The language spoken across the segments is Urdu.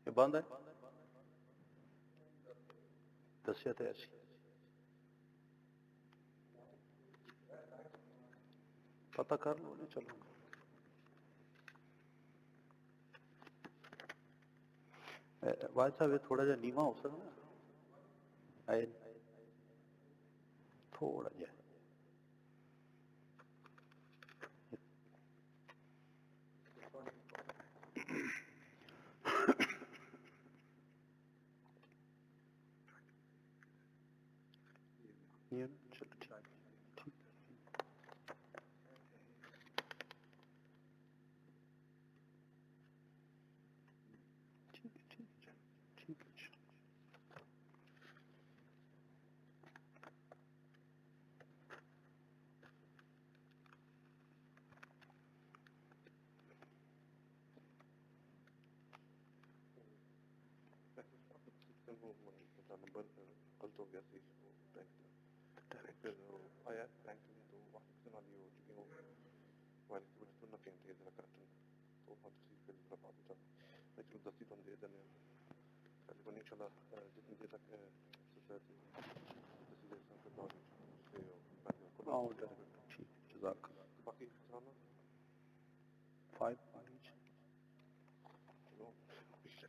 یہ بند ہے، دسیا تو ایسی پتہ کر لو نہیں. چلو واحد صاحب یہ تھوڑا جہا نیواں ہو سکتا ہے تھوڑا جہا. چلو ٹھیک ہے. نمبر غلط ہو گیا تھی پھر آیا بینک میں تو واپس والی ہو چکی وہ موبائل کی وجہ سے نہ کہیں تھے ذرا کرٹن تو وہاں تسی پھر ذرا بات ہوتا میں چلو دستی تو ہم دے دینے پہلے بنی انشاءاللہ جتنی دیر تک سوسائٹی دسی دیر تک پھر نہ ٹھیک جزاک اللہ. باقی سلام 5 پوائنٹ چلو ٹھیک ہے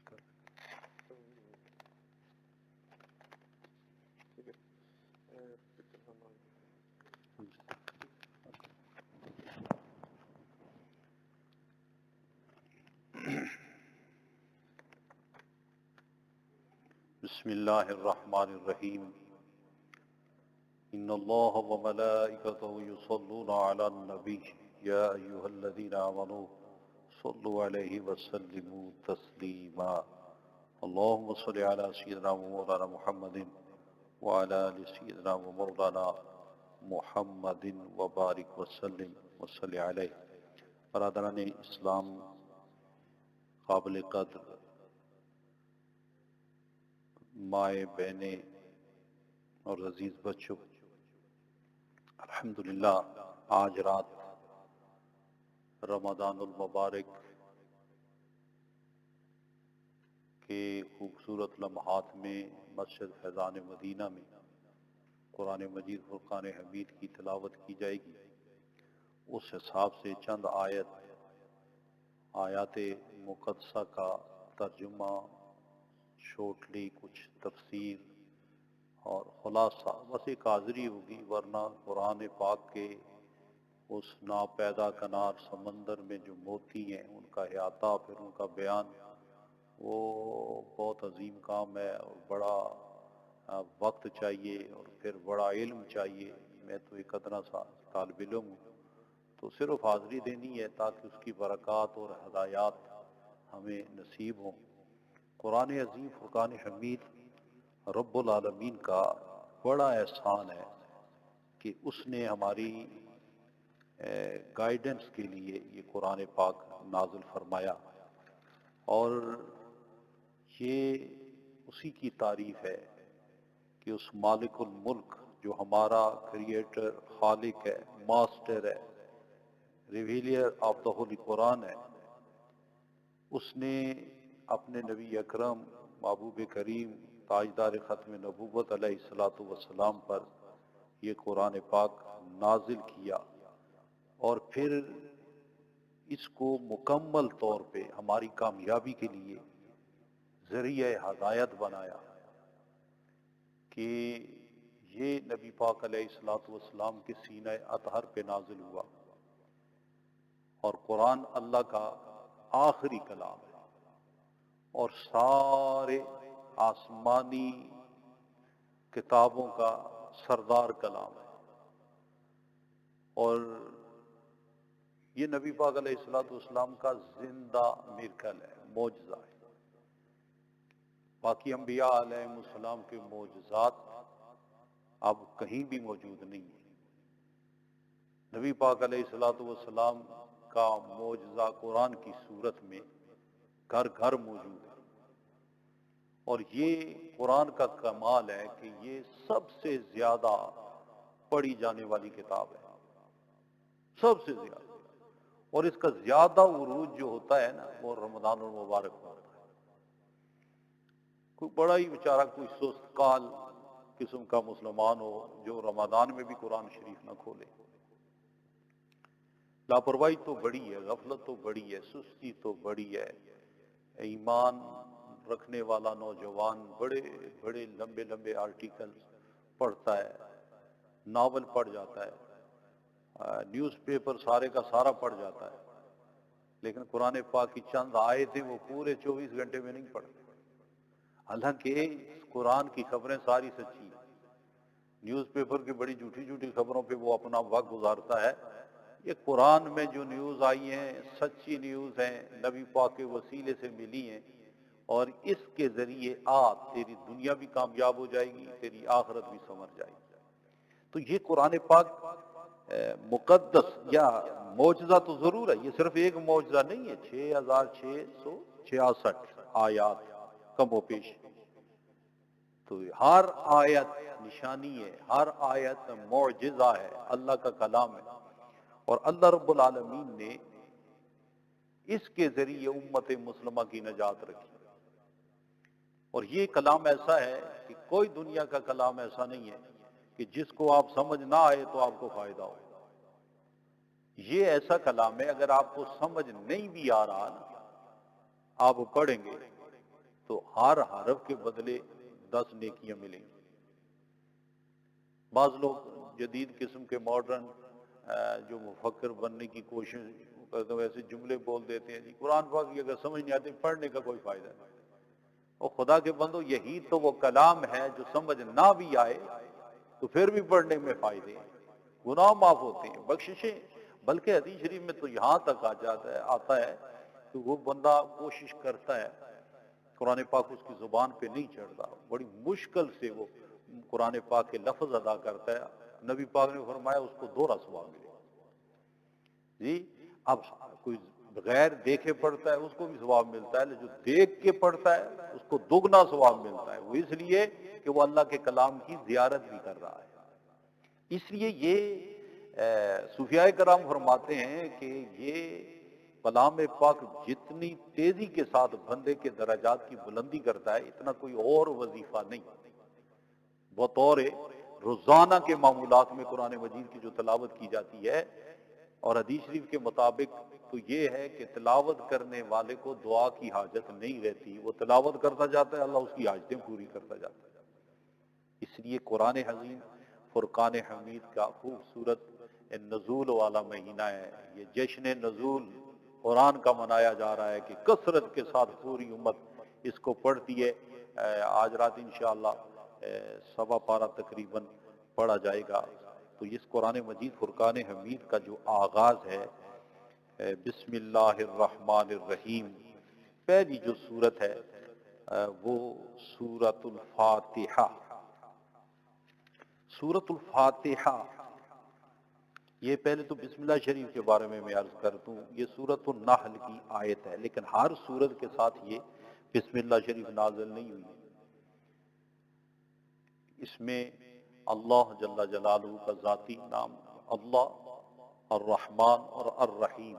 پھر ہم بسم اللہ الرحمن الرحیم. ان اللہ وملائکته یصلون علی النبی یا ایها الذین آمنوا صلوا علیہ وسلموا تسلیما. اللهم صل على سيدنا ومولانا محمد وعلى آل سيدنا ومولانا محمد وبارک وسلم وصلی علیہ. برادران اسلام، قابل قدر مائیں بہنیں اور عزیز بچوں، الحمدللہ آج رات رمضان المبارک کے خوبصورت لمحات میں مسجد فیضان مدینہ میں قرآن مجید فرقان حمید کی تلاوت کی جائے گی. اس حساب سے چند آیات مقدسہ کا ترجمہ، شورٹلی کچھ تفسیر اور خلاصہ، بس ایک حاضری ہوگی، ورنہ قرآن پاک کے اس ناپیدا کنار سمندر میں جو موتی ہیں ان کا احاطہ، پھر ان کا بیان، وہ بہت عظیم کام ہے اور بڑا وقت چاہیے اور پھر بڑا علم چاہیے. میں تو ایک ادنا سا طالب علم ہوں، تو صرف حاضری دینی ہے تاکہ اس کی برکات اور ہدایات ہمیں نصیب ہوں. قرآن عظیم فرقان حمید رب العالمین کا بڑا احسان ہے کہ اس نے ہماری گائیڈنس کے لیے یہ قرآن پاک نازل فرمایا، اور یہ اسی کی تعریف ہے کہ اس مالک الملک جو ہمارا کریٹر، خالق ہے، ماسٹر ہے، ریویلر آف دا ہولی قرآن ہے، اس نے اپنے نبی اکرم محبوب کریم تاجدار ختم نبوت علیہ الصلوۃ والسلام پر یہ قرآن پاک نازل کیا، اور پھر اس کو مکمل طور پہ ہماری کامیابی کے لیے ذریعہ ہدایت بنایا کہ یہ نبی پاک علیہ الصلوۃ والسلام کے سینہ اطہر پہ نازل ہوا. اور قرآن اللہ کا آخری کلام ہے اور سارے آسمانی کتابوں کا سردار کلام ہے، اور یہ نبی پاک علیہ الصلوۃ والسلام کا زندہ میرکل ہے، معجزہ ہے. باقی انبیاء علیہ السلام کے معجزات اب کہیں بھی موجود نہیں ہیں. نبی پاک علیہ الصلوۃ والسلام کا معجزہ قرآن کی صورت میں گھر گھر موجود ہے، اور یہ قرآن کا کمال ہے کہ یہ سب سے زیادہ پڑھی جانے والی کتاب ہے، سب سے زیادہ. اور اس کا زیادہ عروج جو ہوتا ہے نا وہ رمضان المبارک میں ہوتا ہے. کوئی بڑا ہی بیچارہ کوئی سست کال قسم کا مسلمان ہو جو رمضان میں بھی قرآن شریف نہ کھولے. لاپرواہی تو بڑی ہے، غفلت تو بڑی ہے، سستی تو بڑی ہے. ایمان رکھنے والا نوجوان بڑے بڑے لمبے لمبے آرٹیکل پڑھتا ہے، ناول پڑھ جاتا ہے، نیوز پیپر سارے کا سارا پڑھ جاتا ہے، لیکن قرآن پاک کی چند آیتیں وہ پورے 24 گھنٹے میں نہیں پڑھتے. حالانکہ قرآن کی خبریں ساری سچی ہیں. نیوز پیپر کی بڑی جھوٹی جھوٹی خبروں پہ وہ اپنا وقت گزارتا ہے. یہ قرآن میں جو نیوز آئی ہیں سچی نیوز ہیں، نبی پاک کے وسیلے سے ملی ہیں، اور اس کے ذریعے تیری دنیا بھی کامیاب ہو جائے گی، تیری آخرت بھی سنور جائے گی. تو یہ قرآن پاک مقدس یا معجزہ تو ضرور ہے، یہ صرف ایک معجزہ نہیں ہے. 6666 آیات کم و بیش. تو ہر آیت نشانی ہے، ہر آیت معجزہ ہے، اللہ کا کلام ہے. اور اللہ رب العالمین نے اس کے ذریعے امت مسلمہ کی نجات رکھی. اور یہ کلام ایسا ہے کہ کوئی دنیا کا کلام ایسا نہیں ہے کہ جس کو آپ سمجھ نہ آئے تو آپ کو فائدہ ہو. یہ ایسا کلام ہے اگر آپ کو سمجھ نہیں بھی آ رہا نا، آپ پڑھیں گے تو ہر حرف کے بدلے 10 نیکیاں ملیں گی. بعض لوگ جدید قسم کے ماڈرن جو مفکر بننے کی کوشش کرتے ہیں ایسے جملے بول دیتے ہیں، جی قرآن پاک کی اگر سمجھ نہیں آتی پڑھنے کا کوئی فائدہ نہیں. اور خدا کے بندو یہی تو وہ کلام ہے جو سمجھ نہ بھی آئے تو پھر بھی پڑھنے میں فائدے ہیں، گناہ معاف ہوتے ہیں، بخششیں. بلکہ حدیث شریف میں تو یہاں تک آتا ہے کہ وہ بندہ کوشش کرتا ہے، قرآن پاک اس کی زبان پہ نہیں چڑھتا، بڑی مشکل سے وہ قرآن پاک کے لفظ ادا کرتا ہے. نبی پاک نے فرمایا اس کو 2 ثواب ملے. جی اب کوئی بغیر دیکھے پڑھتا ہے اس کو بھی ثواب ملتا ہے، جو دیکھ کے پڑھتا ہے اس کو دگنا ثواب ملتا ہے. وہ اس لیے کہ وہ اللہ کے کلام کی زیارت بھی کر رہا ہے. اس لیے یہ صوفیاء کرام فرماتے ہیں کہ یہ کلام پاک جتنی تیزی کے ساتھ بندے کے درجات کی بلندی کرتا ہے اتنا کوئی اور وظیفہ نہیں. بطور روزانہ کے معمولات میں قرآن مجید کی جو تلاوت کی جاتی ہے، اور حدیث شریف کے مطابق تو یہ ہے کہ تلاوت کرنے والے کو دعا کی حاجت نہیں رہتی، وہ تلاوت کرتا جاتا ہے، اللہ اس کی حاجتیں پوری کرتا جاتا ہے. اس لیے قرآن حکیم فرقان حمید کا خوبصورت نزول والا مہینہ ہے. یہ جشن نزول قرآن کا منایا جا رہا ہے کہ کثرت کے ساتھ پوری امت اس کو پڑھتی ہے. آج رات انشاءاللہ 1.25 پارہ تقریباً پڑھا جائے گا. تو اس قرآن مجید فرقان حمید کا جو آغاز ہے بسم اللہ الرحمن الرحیم، پہلی جو سورت ہے وہ سورۃ الفاتحہ. سورۃ الفاتحہ یہ پہلے تو بسم اللہ شریف کے بارے میں عرض کر دوں، یہ سورۃ النحل کی آیت ہے، لیکن ہر سورت کے ساتھ یہ بسم اللہ شریف نازل نہیں ہوئی. اس میں اللہ جل جلالہ کا ذاتی نام اللہ، الرحمن اور الرحیم،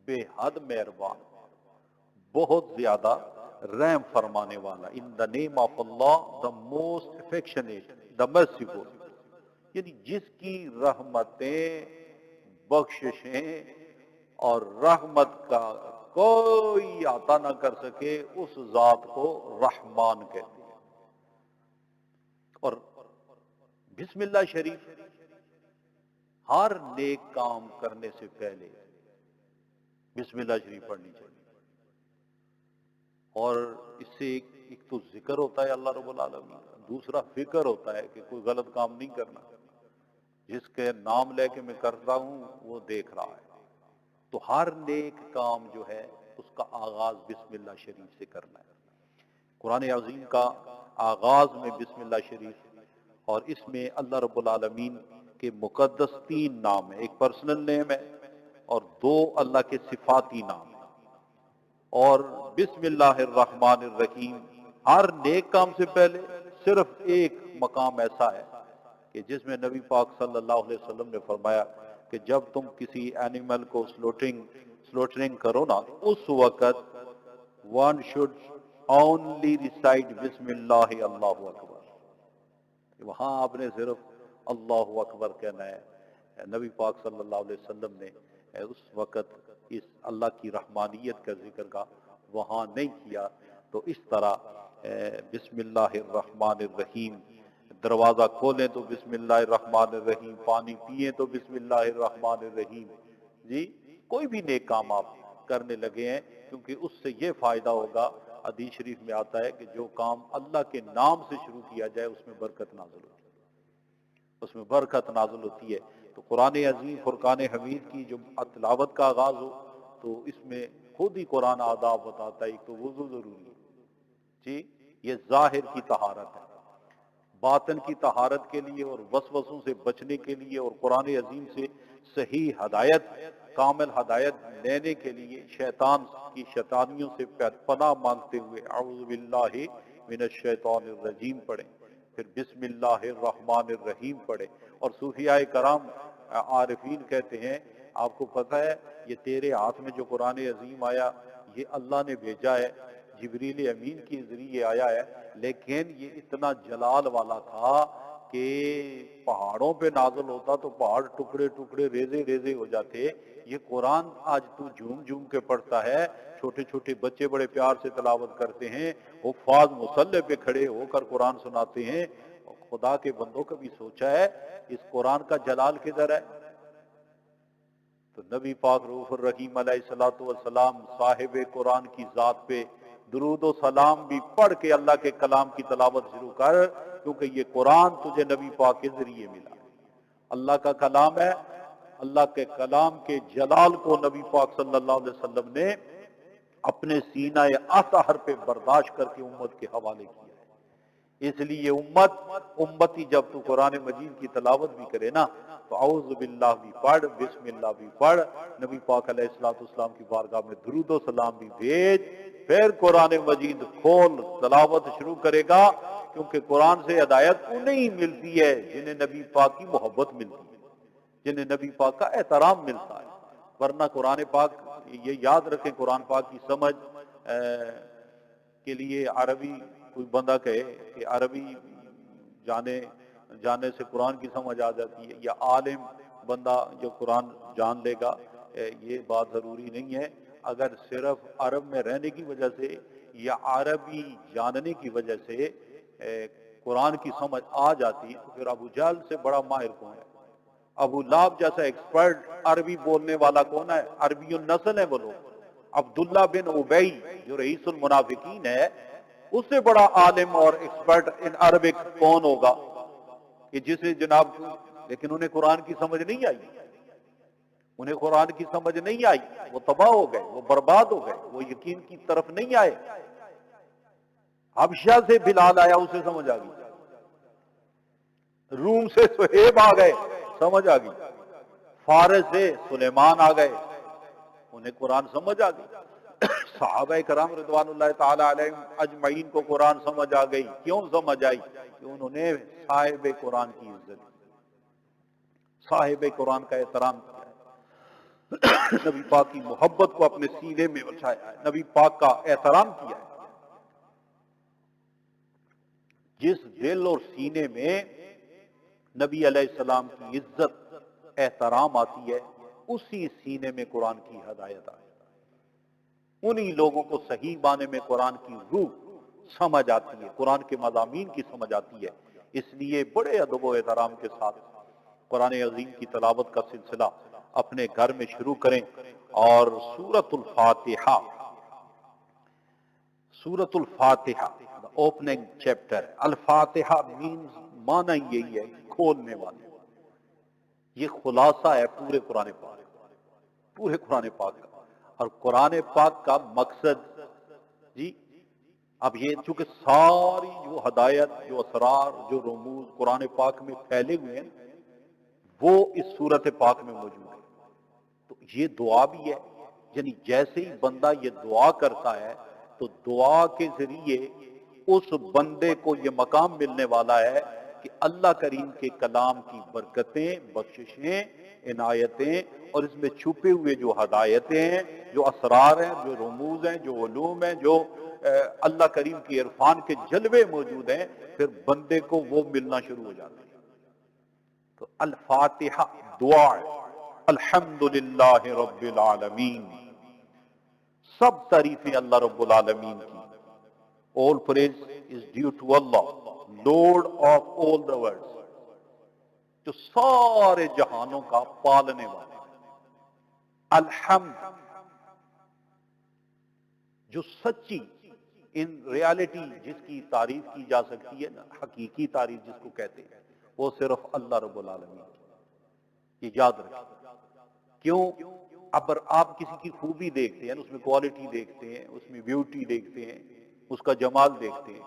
بے حد مہربان، بہت زیادہ رحم فرمانے والا. In the name of Allah the most affectionate the merciful, یعنی جس کی رحمتیں، بخششیں اور رحمت کا کوئی عطا نہ کر سکے اس ذات کو رحمان کہتے ہیں. اور بسم اللہ شریف ہر نیک کام کرنے سے پہلے بسم اللہ شریف پڑھنی چاہیے. اور اس سے ایک تو ذکر ہوتا ہے اللہ رب العالمین، دوسرا فکر ہوتا ہے کہ کوئی غلط کام نہیں کرنا، جس کے نام لے کے میں کرتا ہوں وہ دیکھ رہا ہے. تو ہر نیک کام جو ہے اس کا آغاز بسم اللہ شریف سے کرنا ہے. قرآن عظیم کا آغاز میں بسم اللہ شریف، اور اس میں اللہ رب العالمین کے مقدس 3 نام ہیں، ایک پرسنل نیم ہے اور 2 اللہ کے صفاتی نام ہیں. اور بسم اللہ الرحمن الرحیم ہر نیک کام سے پہلے صرف ایک مقام ایسا ہے کہ جس میں نبی پاک صلی اللہ علیہ وسلم نے فرمایا کہ جب تم کسی اینیمل کو سلوٹرنگ کرو نا، اس وقت one should only recite بسم اللہ اللہ اکبر، وہاں آپ نے صرف اللہ اکبر کہنا ہے۔ نبی پاک صلی اللہ علیہ وسلم نے اس وقت اس اللہ کی رحمانیت کا ذکر کا وہاں نہیں کیا۔ تو اس طرح بسم اللہ الرحمن الرحیم، دروازہ کھولیں تو بسم اللہ الرحمن الرحیم، پانی پیئیں تو بسم اللہ الرحمن الرحیم، جی کوئی بھی نیک کام آپ کرنے لگے ہیں، کیونکہ اس سے یہ فائدہ ہوگا، حدیث شریف میں آتا ہے کہ جو کام اللہ کے نام سے شروع کیا جائے اس میں برکت نازل ہوتی ہے، اس میں برکت نازل ہوتی ہے۔ تو قرآن عظیم فرقان حمید کی جو تلاوت کا آغاز ہو تو اس میں خود ہی قرآن آداب بتاتا ہے، ایک تو وضو ضروری ہے، جی یہ ظاہر کی طہارت ہے، باطن کی طہارت کے لیے اور وسوسوں سے بچنے کے لیے اور قرآن عظیم سے صحیح ہدایت، کامل ہدایت لینے کے لیے شیطان کی شیطانیوں سے پناہ مانگتے ہوئے اعوذ باللہ من الشیطان الرجیم پڑھیں، پھر بسم اللہ الرحمن الرحیم پڑھیں۔ اور صوفیاء کرام عارفین کہتے ہیں آپ کو پتہ ہے یہ تیرے ہاتھ میں جو قرآن عظیم آیا یہ اللہ نے بھیجا ہے، جبریل امین کے ذریعے آیا ہے، لیکن یہ اتنا جلال والا تھا کہ پہاڑوں پہ نازل ہوتا تو پہاڑ ٹکڑے ٹکڑے ریزے ریزے ہو جاتے۔ یہ قرآن آج تو جھوم جھوم کے پڑھتا ہے، چھوٹے چھوٹے بچے بڑے پیار سے تلاوت کرتے ہیں، حفاظ مصلی پہ کھڑے ہو کر قرآن سناتے ہیں۔ خدا کے بندوں کبھی سوچا ہے اس قرآن کا جلال کدھر ہے؟ تو نبی پاک رؤوف الرحیم علیہ الصلوۃ والسلام صاحب قرآن کی ذات پہ درود و سلام بھی پڑھ کے اللہ کے کلام کی تلاوت شروع کر، کیونکہ یہ قرآن تجھے نبی پاک کے ذریعے ملا، اللہ کا کلام ہے۔ اللہ کے کلام کے جلال کو نبی پاک صلی اللہ علیہ وسلم نے اپنے سینہ اطہر پہ برداشت کر کے امت کے حوالے کیا ہے۔ اس لیے امتی جب تو قرآن مجید کی تلاوت بھی کرے نا تو اعوذ باللہ بھی پڑھ، بسم اللہ بھی پڑھ، نبی پاک علیہ السلام کی بارگاہ میں درود و سلام بھی بھیج، پھر قرآن مجید کھول تلاوت شروع کرے گا، کیونکہ قرآن سے ہدایت انہیں ملتی ہے جنہیں نبی پاک کی محبت ملتی ہے، جنہیں نبی پاک کا احترام ملتا ہے۔ ورنہ قرآن پاک، یہ یاد رکھیں، قرآن پاک کی سمجھ کے لیے عربی کوئی بندہ کہے کہ عربی جانے سے قرآن کی سمجھ آ جاتی ہے، یا عالم بندہ جو قرآن جان لے گا، یہ بات ضروری نہیں ہے۔ اگر صرف عرب میں رہنے کی وجہ سے یا عربی جاننے کی وجہ سے قرآن کی سمجھ آ جاتی تو پھر ابو جہل سے بڑا ماہر کون ہے؟ ابو لہب جیسا ایکسپرٹ عربی بولنے والا کون ہے؟ عربی النسل ہے وہ لوگ۔ عبداللہ بن ابی جو رئیس المنافقین ہے، اس سے بڑا عالم اور ایکسپرٹ ان عربک کون ہوگا کہ جسے جناب، لیکن انہیں قرآن کی سمجھ نہیں آئی، انہیں قرآن کی سمجھ نہیں آئی، وہ تباہ ہو گئے، وہ برباد ہو گئے، وہ یقین کی طرف نہیں آئے۔ حبشہ سے بلال آیا، اسے سمجھ آ گئی، روم سے سہیب آ گئے، سمجھ آ گئی، فارس سے سلیمان آ گئے، انہیں قرآن سمجھ آ گئی۔ صحابہ کرام رضوان اللہ تعالی علیہم اجمعین کو قرآن سمجھ آ گئی۔ کیوں سمجھ آئی؟ کہ انہوں نے صاحب قرآن کی عزت کی، صاحب قرآن کا احترام کیا، نبی پاک کی محبت کو اپنے سینے میں بچھایا ہے، نبی پاک کا احترام کیا ہے۔ جس دل اور سینے میں نبی علیہ السلام کی عزت احترام آتی ہے، اسی سینے میں قرآن کی ہدایت آتی ہے، انہی لوگوں کو صحیح معنی میں قرآن کی روح سمجھ آتی ہے، قرآن کے مضامین کی سمجھ آتی ہے۔ اس لیے بڑے ادب و احترام کے ساتھ قرآن عظیم کی تلاوت کا سلسلہ اپنے گھر میں شروع کریں، اور سورۃ الفاتحہ، سورۃ الفاتحہ اوپننگ چیپٹر، الفاتحہ مینز معنی یہی ہے کھولنے والے، یہ خلاصہ ہے پورے قرآن پاک، پورے قرآن پاک کا۔ اور قرآن پاک کا مقصد، جی اب یہ چونکہ ساری جو ہدایت، جو اسرار، جو رموز قرآن پاک میں پھیلے ہوئے ہیں وہ اس صورت پاک میں موجود ہے، تو یہ دعا بھی ہے، یعنی جیسے ہی بندہ یہ دعا کرتا ہے تو دعا کے ذریعے اس بندے کو یہ مقام ملنے والا ہے کہ اللہ کریم کے کلام کی برکتیں، بخششیں، عنایتیں اور اس میں چھپے ہوئے جو ہدایتیں ہیں، جو اسرار ہیں، جو رموز ہیں، جو علوم ہیں، جو اللہ کریم کی عرفان کے جلوے موجود ہیں، پھر بندے کو وہ ملنا شروع ہو جاتے ہیں۔ تو الفاتحہ دعا ہے، الحمدللہ رب العالمین، سب تعریفیں اللہ رب العالمین کی۔ All praise is due to Allah, Lord of all the worlds، جو سارے جہانوں کا پالنے والا۔ الحمد، جو سچی ان ریالٹی جس کی تعریف کی جا سکتی ہے نا، حقیقی تعریف جس کو کہتے ہیں، وہ صرف اللہ رب العالمین کی۔ یہ یاد رکھیں۔ کیوں؟ اگر آپ کسی کی خوبی دیکھتے ہیں، اس میں کوالٹی دیکھتے ہیں، اس میں بیوٹی دیکھتے ہیں، اس کا جمال دیکھتے ہیں،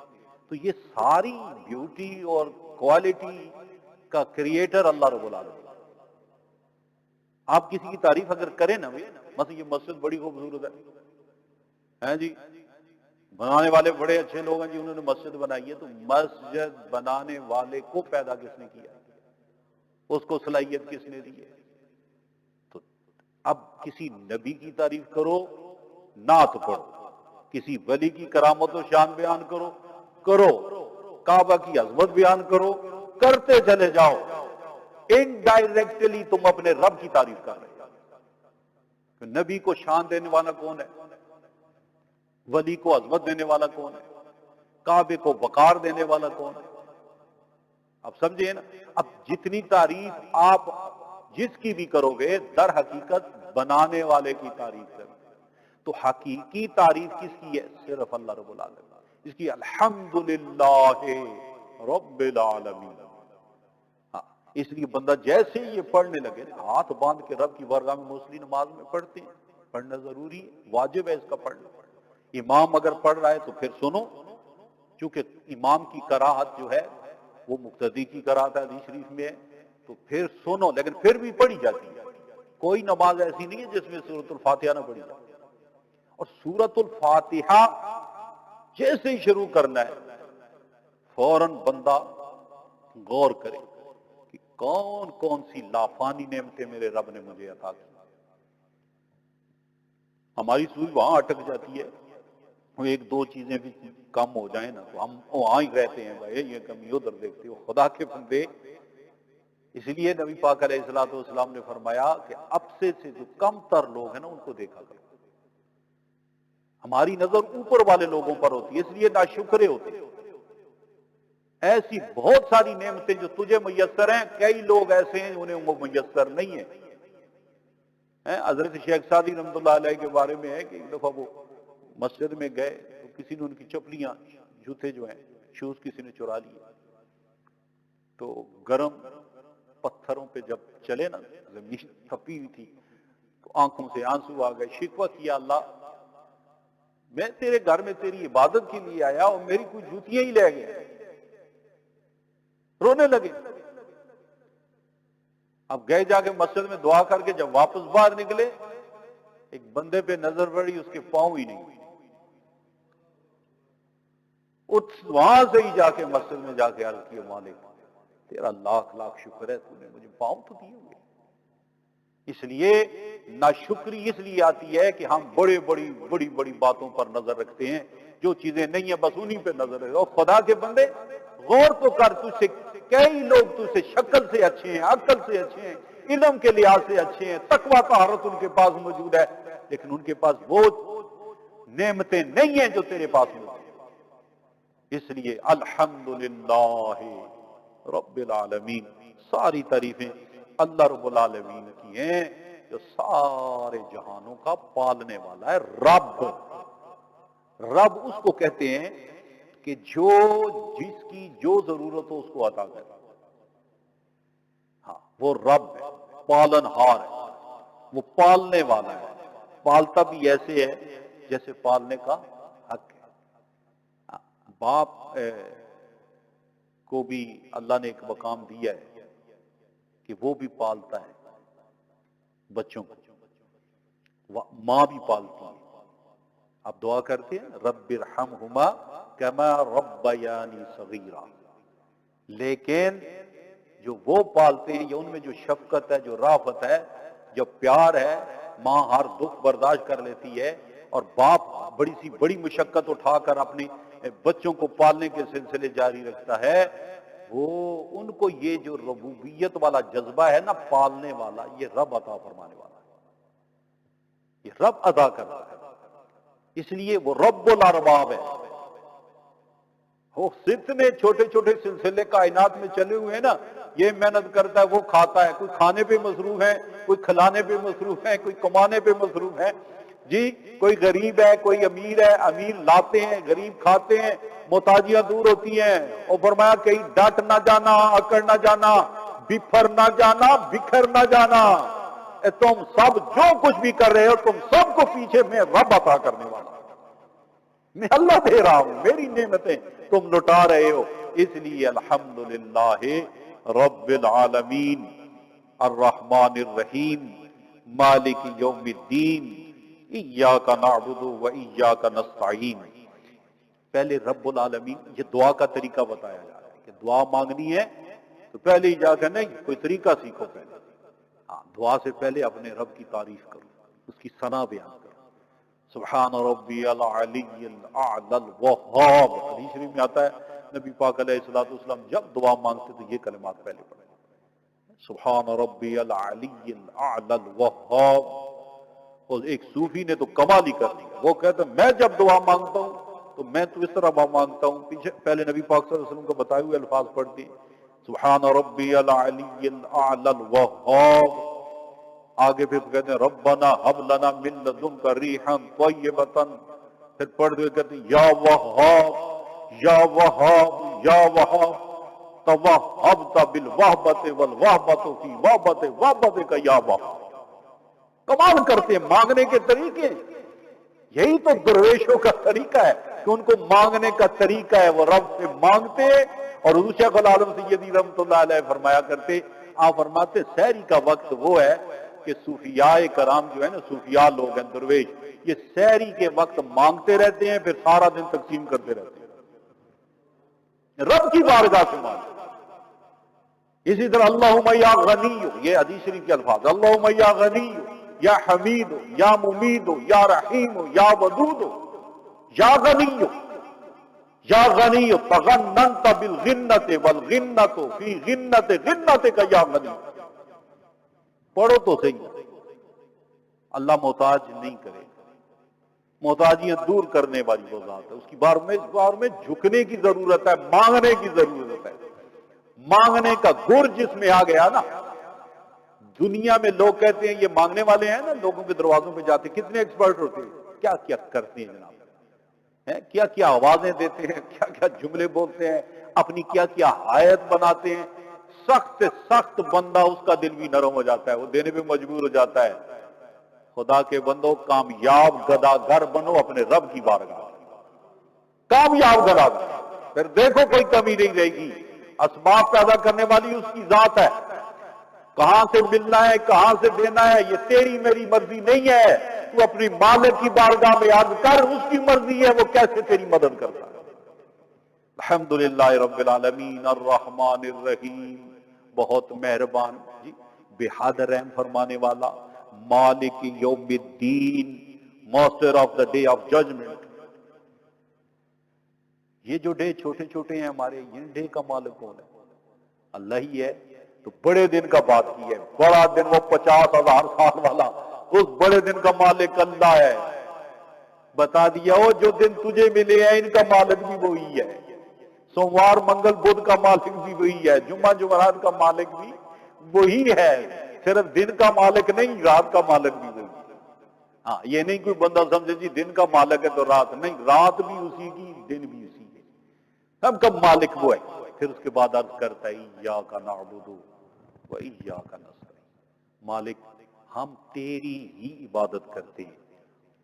تو یہ ساری بیوٹی اور کوالٹی کا کریٹر اللہ رب العالمین۔ آپ کسی کی تعریف اگر کریں نا، مثلا یہ مسجد بڑی خوبصورت ہے جی، بنانے والے بڑے اچھے لوگ ہیں جی، انہوں نے مسجد بنائی ہے، تو مسجد بنانے والے کو پیدا کس نے کیا؟ اس کو صلاحیت کس نے دی ہے؟ تو اب کسی نبی کی تعریف کرو، نعت پڑھو، کسی ولی کی کرامت و شان بیان کرو، کعبہ کی عظمت بیان کرو، کرتے چلے جاؤ، انڈائریکٹلی تم اپنے رب کی تعریف کر رہے ہو۔ نبی کو شان دینے والا کون ہے؟ ولی کو عظمت دینے والا کون ہے؟ کعبے کو وقار دینے والا کون ہے؟ اب سمجھے نا؟ اب جتنی تعریف آپ جس کی بھی کرو گے، در حقیقت بنانے والے کی تعریف کرو۔ تو حقیقی تعریف کس کی ہے؟ صرف اللہ رب العالمین۔ اس کی الحمدللہ رب العالمین۔ ہاں، اس لیے بندہ جیسے یہ پڑھنے لگے، ہاتھ باندھ کے رب کی بارگاہ میں موصلی نماز میں پڑھتے ہیں، پڑھنا ضروری ہے، واجب ہے اس کا پڑھنا۔ امام اگر پڑھ رہا ہے تو پھر سنو، چونکہ امام کی قراءت جو ہے وہ مقتدی کی قراءت حدیث شریف میں ہے، تو پھر سنو، لیکن پھر بھی پڑھی جاتی ہے۔ کوئی نماز ایسی نہیں ہے جس میں سورۃ الفاتحہ نہ پڑھی جائے۔ اور سورۃ الفاتحہ جیسے ہی شروع کرنا ہے، فوراً بندہ غور کرے کہ کون کون سی لافانی نعمتیں میرے رب نے مجھے عطا کی۔ ہماری سوئی وہاں اٹک جاتی ہے، وہ ایک دو چیزیں بھی کم ہو جائیں نا تو ہم وہاں ہی رہتے ہیں، بھائی یہ کمی ادھر دیکھتے ہو۔ خدا کے بندے، اس لیے نبی پاک علیہ الصلوۃ والسلام نے فرمایا کہ اب سے جو کم تر لوگ ہیں نا، ان کو دیکھا کرو۔ ہماری نظر اوپر والے لوگوں پر ہوتی ہے، اس لیے ناشکرے ہوتے ہیں۔ ایسی بہت ساری نعمتیں جو تجھے میسر ہیں، کئی لوگ ایسے ہیں انہیں وہ میسر نہیں ہیں۔ حضرت شیخ سعدی رحمۃ اللہ علیہ کے بارے میں ہے کہ ایک دفعہ وہ مسجد میں گئے تو کسی نے ان کی چپلیاں، جوتے جو ہیں، شوز کسی نے چرا لیے، تو گرم پتھروں پہ جب چلے نا، زمین تپی ہوئی تھی، تو آنکھوں سے آنسو آ گئے، شکوہ کیا، اللہ میں تیرے گھر میں تیری عبادت کے لیے آیا اور میری کوئی جوتیاں ہی لے گئے۔ رونے لگے۔ اب گئے جا کے مسجد میں دعا کر کے جب واپس باہر نکلے، ایک بندے پہ نظر پڑی، اس کے پاؤں ہی نہیں، وہاں سے ہی جا کے مسجد میں جا کے عرض کیا، مالک تیرا لاکھ لاکھ شکر ہے، تو نے مجھے پاؤں تو دیے ہوئے۔ اس لیے ناشکری اس لیے آتی ہے کہ ہم بڑی بڑی باتوں پر نظر رکھتے ہیں، جو چیزیں نہیں ہیں بس انہی پہ نظر رکھتے ہیں۔ اور خدا کے بندے غور تو کر، تجھ سے کئی لوگ تجھ سے شکل سے اچھے ہیں، عقل سے اچھے ہیں، علم کے لحاظ سے اچھے ہیں، تقویٰ طہارت ان کے پاس موجود ہے، لیکن ان کے پاس وہ نعمتیں نہیں ہیں جو تیرے پاس موجود ہیں۔ اس لیے الحمدللہ رب العالمین، ساری تعریفیں اللہ رب العالمین کی ہیں، جو سارے جہانوں کا پالنے والا ہے۔ رب اس کو کہتے ہیں کہ جو جس کی جو ضرورت ہو اس کو عطا کرے۔ ہاں، وہ رب ہے، پالن ہار ہے، وہ پالنے والا ہے، پالتا بھی ایسے ہے جیسے پالنے کا حق ہے۔ باپ کو بھی اللہ نے ایک مقام دیا ہے کہ وہ بھی پالتا ہے بچوں کو، ماں بھی پالتی ہے۔ آپ دعا کرتے ہیں رب ارحمہما کما ربیانی صغیرا، لیکن جو وہ پالتے ہیں، یا ان میں جو شفقت ہے، جو رافت ہے، جو پیار ہے، ماں ہر دکھ برداشت کر لیتی ہے، اور باپ بڑی مشقت اٹھا کر اپنے بچوں کو پالنے کے سلسلے جاری رکھتا ہے، وہ ان کو یہ جو ربوبیت والا جذبہ ہے نا، پالنے والا، یہ رب عطا فرمانے والا ہے، یہ رب ادا کرتا ہے، اس لیے وہ رب الارباب ہے۔ وہ اتنے چھوٹے چھوٹے سلسلے کائنات میں چلے ہوئے ہیں نا، یہ محنت کرتا ہے، وہ کھاتا ہے، کوئی کھانے پہ مصروف ہے، کوئی کھلانے پہ مصروف ہے، کوئی کمانے پہ مصروف ہے، جی کوئی غریب ہے، کوئی امیر ہے، امیر لاتے ہیں، غریب کھاتے ہیں، محتاجیاں دور ہوتی ہیں۔ اور فرمایا کہیں ڈٹ نہ جانا، اکڑ نہ جانا، بفر نہ جانا، بکھر نہ جانا، تم سب جو کچھ بھی کر رہے ہو، تم سب کو پیچھے میں رب عطا کرنے والا، میں اللہ دے رہا ہوں، میری نعمتیں تم لٹا رہے ہو۔ اس لیے الحمدللہ رب العالمین الرحمن الرحیم مالک یوم الدین ایاک نعبد و ایاک نستعین۔ پہلے رب العالمین، یہ دعا کا طریقہ بتایا جا رہا ہے کہ دعا مانگنی ہے تو پہلے ہی جا کے نہیں، کوئی طریقہ سیکھو پہلے، ہاں دعا سے پہلے اپنے رب کی تعریف کرو، اس کی ثنا بیان کرو۔ سبحان ربی العلی الاعلی الوہاب، حدیث شریف میں آتا ہے نبی پاک علیہ الصلوۃ والسلام جب دعا مانگتے تو یہ کلمات پہلے پڑھیں، سبحان ربی العلی الاعلی الوہاب۔ اور ایک صوفی نے تو کمال ہی کر دیا، وہ کہتا ہے میں جب دعا مانگتا ہوں تو میں تو اس طرح مانگتا ہوں، پیچھے پہلے نبی پاک صلی اللہ علیہ وسلم کو بتائے ہوئے الفاظ پڑھتے ہیں، سبحان ربی العلی الاعلی الوہاب، آگے پھر کہتے ہیں ربنا حب لنا من لدنک ریحا طیبۃ، پھر پڑھتے ہوئے کہتے ہیں یا وہاب یا وہاب یا وہاب توہبت بالوہبۃ والوہبۃ فی وہبۃ وہبتک یا وہاب۔ کمال کرتے ہیں مانگنے کے طریقے، یہی تو درویشوں کا طریقہ ہے کہ ان کو مانگنے کا طریقہ ہے، وہ رب سے مانگتے ہیں۔ اور حضور شیخ العالم سیدی رحمۃ اللہ علیہ فرمایا کرتے، آپ فرماتے سحری کا وقت وہ ہے کہ صوفیاء کرام جو ہے نا، صوفیاء لوگ ہیں، درویش، یہ سحری کے وقت مانگتے رہتے ہیں، پھر سارا دن تقسیم کرتے رہتے ہیں، رب کی بارگاہ سے مانگتے۔ اسی طرح اللہم یا غنی، یہ حدیث شریف کے الفاظ، اللہم یا غنی یا حمید یا ممید یا رحیم یا ودود یا غنی یا غنی تغننت بالغنت والغنت فی غنت غنتک یا غنی۔ پڑھو تو صحیح، اللہ محتاج نہیں کرے، محتاجیاں دور کرنے والی وہ ذات ہے، اس کی بار میں جھکنے کی ضرورت ہے، مانگنے کی ضرورت ہے۔ مانگنے کا گر جس میں آ گیا نا، دنیا میں لوگ کہتے ہیں یہ مانگنے والے ہیں نا، لوگوں کے دروازوں پہ جاتے کتنے ایکسپرٹ ہوتے ہیں، کیا کیا کرتے ہیں جناب، کیا کیا آوازیں دیتے ہیں، کیا کیا جملے بولتے ہیں، اپنی کیا کیا آیت بناتے ہیں، سخت سے سخت بندہ اس کا دل بھی نرم ہو جاتا ہے، وہ دینے پہ مجبور ہو جاتا ہے۔ خدا کے بندو کامیاب گداگر بنو اپنے رب کی بارگاہ، کامیاب گداگر، پھر دیکھو کوئی کمی نہیں رہے گی۔ اسباب پیدا کرنے والی اس کی ذات ہے، کہاں سے ملنا ہے کہاں سے دینا ہے یہ تیری میری مرضی نہیں ہے، تو اپنی مالک کی بارگاہ میں عرض کر، اس کی مرضی ہے وہ کیسے تیری مدد کرتا ہے۔ الحمدللہ رب العالمین الرحمن الرحیم، بہت مہربان، جی بے حد رحم فرمانے والا، مالک یوم الدین، master of the day of judgment. یہ جو ڈے چھوٹے چھوٹے ہیں ہمارے، یہ ڈے کا مالک کون ہے؟ اللہ ہی ہے۔ تو بڑے دن کا بات کی ہے، بڑا دن وہ 50,000 سال والا، اس بڑے دن کا مالک اللہ ہے۔ بتا دیا ہو جو دن تجھے ملے ہیں ان کا مالک بھی وہی ہے، سوموار منگل بدھ کا مالک بھی وہی ہے، جمعہ جمعرات کا مالک بھی وہی ہے، صرف دن کا مالک نہیں رات کا مالک بھی وہی ہے۔ ہاں یہ نہیں کوئی بندہ سمجھے جی دن کا مالک ہے تو رات نہیں، رات بھی اسی کی دن بھی اسی کی، سب کا مالک وہ ہے۔ پھر اس کے بعد عرض کرتا ہے ایاک نعبد و ایاک نستعین، مالک ہم تیری ہی عبادت کرتے ہیں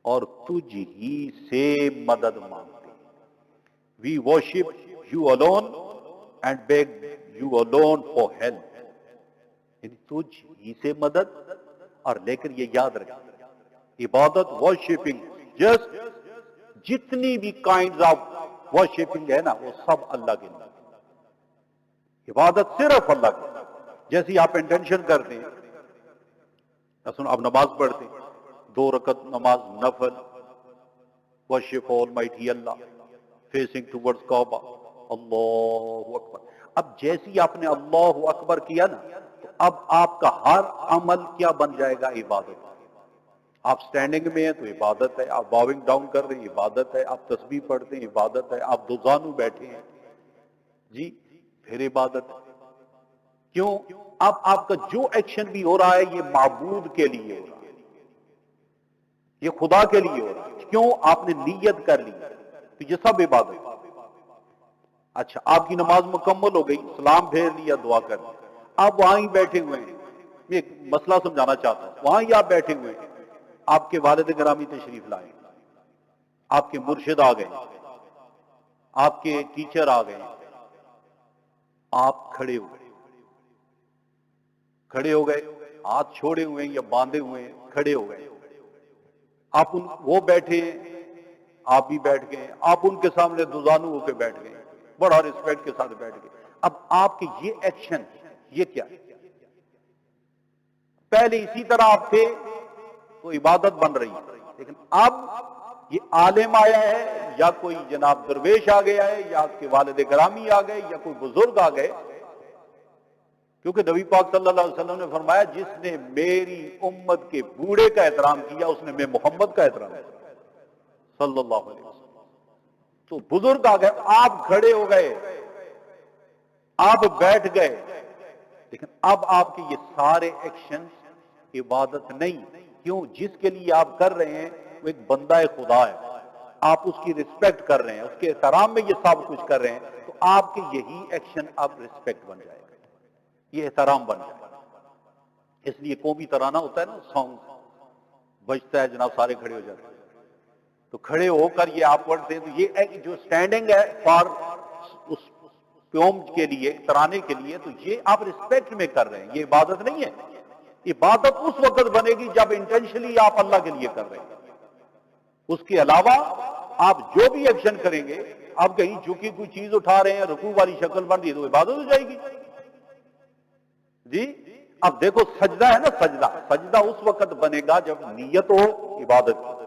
اور تجھ ہی سے مدد مانگتے ہیں۔ We worship you alone and beg you alone for help، یعنی تجھ ہی سے مدد، اور لیکن یہ یاد رکھیں عبادت worshiping جسٹ جتنی بھی کائنڈز آف worshiping ہے نا وہ سب اللہ کے لیے، عبادت صرف اللہ کی۔ جیسی آپ انٹینشن کرتے ہیں، اب نماز پڑھتے ہیں 2 رکعت نماز نفل، worship Almighty Allah, facing towards Kaaba, Allahu Akbar. اب جیسی آپ نے اللہ اکبر کیا نا تو اب آپ کا ہر عمل کیا بن جائے گا؟ عبادت. آپ سٹینڈنگ میں ہیں تو عبادت ہے، آپ باؤنگ ڈاؤن کر رہے ہیں عبادت ہے، آپ تسبیح پڑھتے ہیں عبادت ہے، آپ دوزانو بیٹھے ہیں جی پھر عبادت ہے. کیوں؟ اب آپ کا جو ایکشن بھی ہو رہا ہے یہ معبود کے لیے ہو رہا ہے، یہ خدا کے لیے ہو رہا ہے. کیوں؟ آپ نے نیت کر لی تو یہ سب عبادت ہے. اچھا آپ کی نماز مکمل ہو گئی، سلام پھیر لیا، دعا کر لی، آپ وہاں ہی بیٹھے ہوئے ہیں. میں ایک مسئلہ سمجھانا چاہتا ہوں. وہاں ہی آپ بیٹھے ہوئے ہیں، آپ کے والد گرامی تشریف لائے، آپ کے مرشد آ گئے، آپ کے ٹیچر آ گئے، آپ کھڑے ہو گئے، ہاتھ چھوڑے ہوئے ہیں یا باندھے ہوئے ہیں، کھڑے ہو گئے. آپ وہ بیٹھے ہیں، آپ بھی بیٹھ گئے، آپ ان کے سامنے دوزانو ہو کے بیٹھ گئے، بڑا ریسپیکٹ کے ساتھ بیٹھ گئے. اب آپ کے یہ ایکشن یہ کیا ہے؟ پہلے اسی طرح آپ تھے تو عبادت بن رہی ہے، لیکن اب یہ عالم آیا ہے یا کوئی جناب درویش آ گیا ہے یا آپ کے والد گرامی آ گئے یا کوئی بزرگ آ گئے. کیونکہ نبی پاک صلی اللہ علیہ وسلم نے فرمایا جس نے میری امت کے بوڑھے کا احترام کیا اس نے میں محمد کا احترام کیا صلی اللہ علیہ وسلم. تو بزرگ آ گئے، آپ کھڑے ہو گئے، آپ بیٹھ گئے، لیکن اب آپ کے یہ سارے ایکشن عبادت نہیں. کیوں؟ جس کے لیے آپ کر رہے ہیں وہ ایک بندہ خدا ہے، آپ اس کی رسپیکٹ کر رہے ہیں، اس کے احترام میں یہ سب کچھ کر رہے ہیں، تو آپ کے یہی ایکشن اب رسپیکٹ بن جائے گا، یہ احترام بن جائے گا. اس لیے قومی ترانہ ہوتا ہے نا، سانگ بجتا ہے جناب، سارے کھڑے ہو جاتے ہیں. تو کھڑے ہو کر یہ آپ پڑھتے ہیں، تو یہ جو سٹینڈنگ ہے فار اس قوم کے لیے، ترانے کے لیے، تو یہ آپ رسپیکٹ میں کر رہے ہیں، یہ عبادت نہیں ہے. عبادت اس وقت بنے گی جب انٹینشنلی آپ اللہ کے لیے کر رہے ہیں. اس کے علاوہ آپ جو بھی ایکشن کریں گے، آپ کہیں جھکی کوئی چیز اٹھا رہے ہیں، رکوع والی شکل بن رہی ہے تو عبادت ہو جائے گی جی. اب دیکھو سجدہ ہے نا، سجدہ اس وقت بنے گا جب نیت ہو عبادت کی.